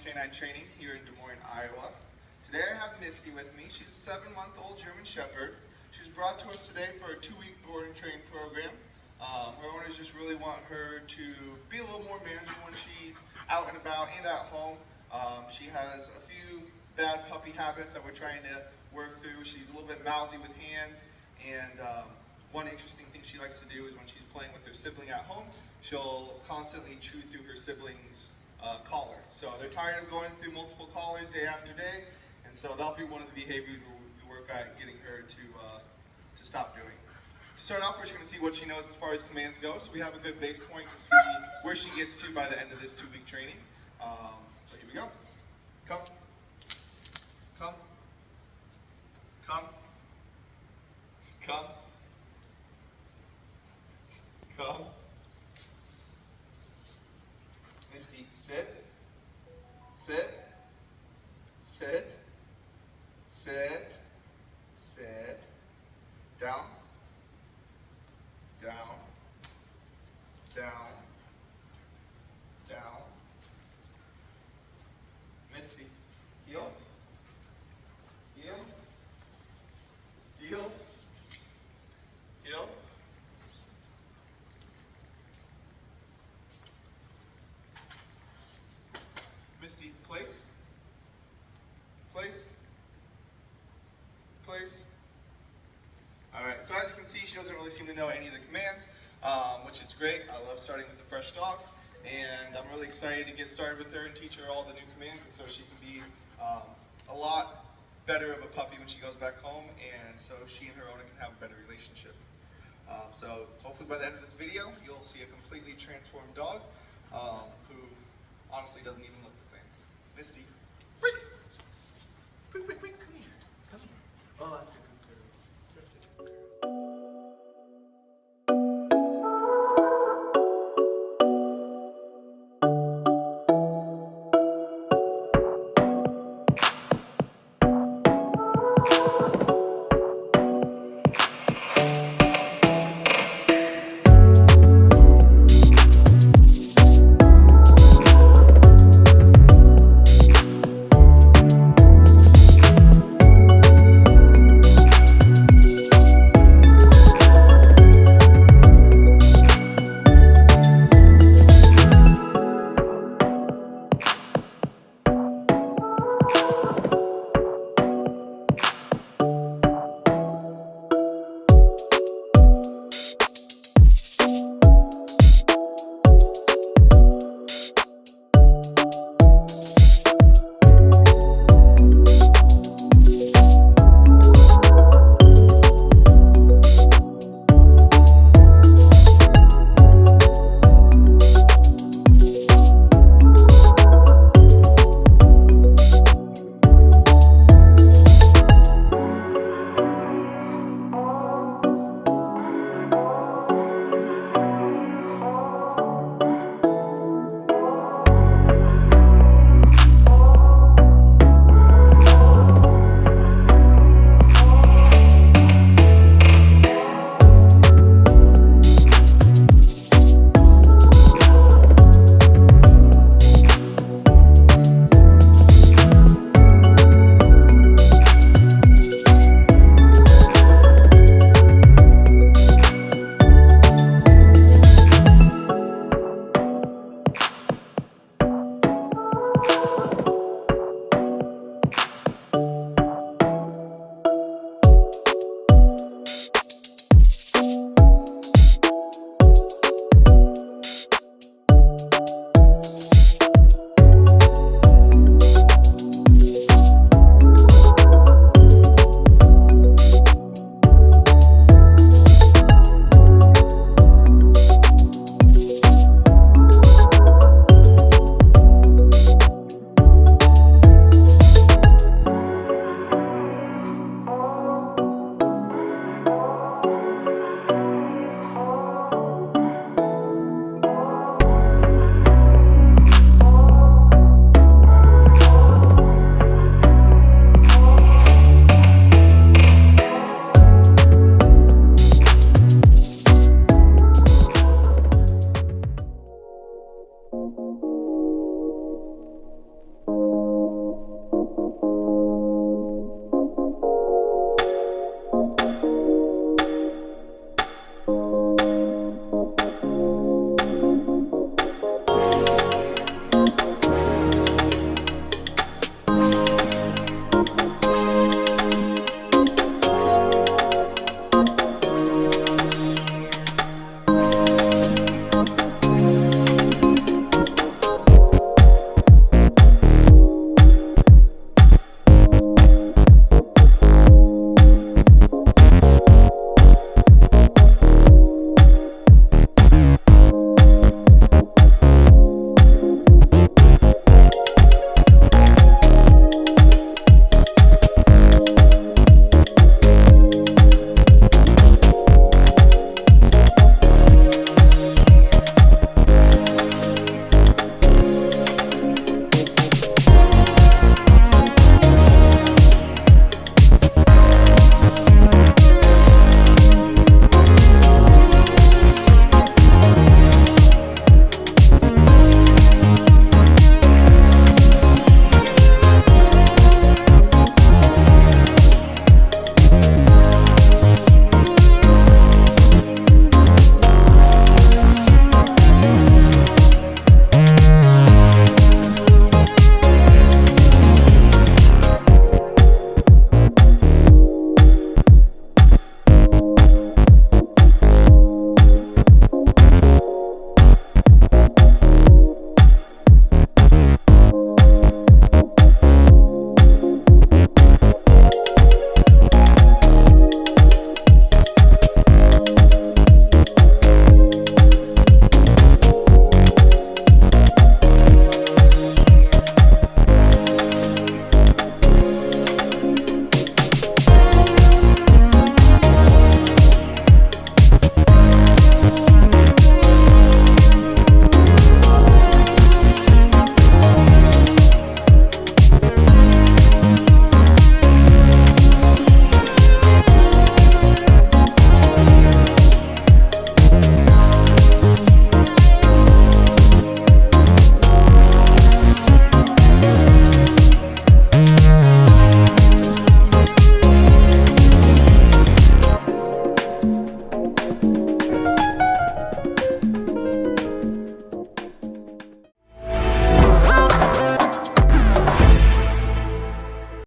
Canine Training here in Des Moines, Iowa. Today I have Misty with me. She's a 7-month-old German Shepherd. She was brought to us today for a 2-week board and train program. Her owners just really want her to be a little more manageable when she's out and about and at home. She has a few bad puppy habits that we're trying to work through. She's a little bit mouthy with hands, and one interesting thing she likes to do is when she's playing with her sibling at home, she'll constantly chew through her sibling's collar. So they're tired of going through multiple collars day after day, and so that'll be one of the behaviors we work at getting her to stop doing. To start off, we're just going to see what she knows as far as commands go, so we have a good base point to see where she gets to by the end of this 2-week training. So here we go. Come. Come. Come. Come. Come. Misty, sit. Sit. Sit. Sit. Sit. Down. Down. Down. Down. Misty, heel. Heel. Heel. Heel. Misty, place. Place. Place. Alright, so as you can see, she doesn't really seem to know any of the commands, which is great. I love starting with a fresh dog, and I'm really excited to get started with her and teach her all the new commands, so she can be a lot better of a puppy when she goes back home, and so she and her owner can have a better relationship. So hopefully by the end of this video, you'll see a completely transformed dog who honestly doesn't even look the same. Misty.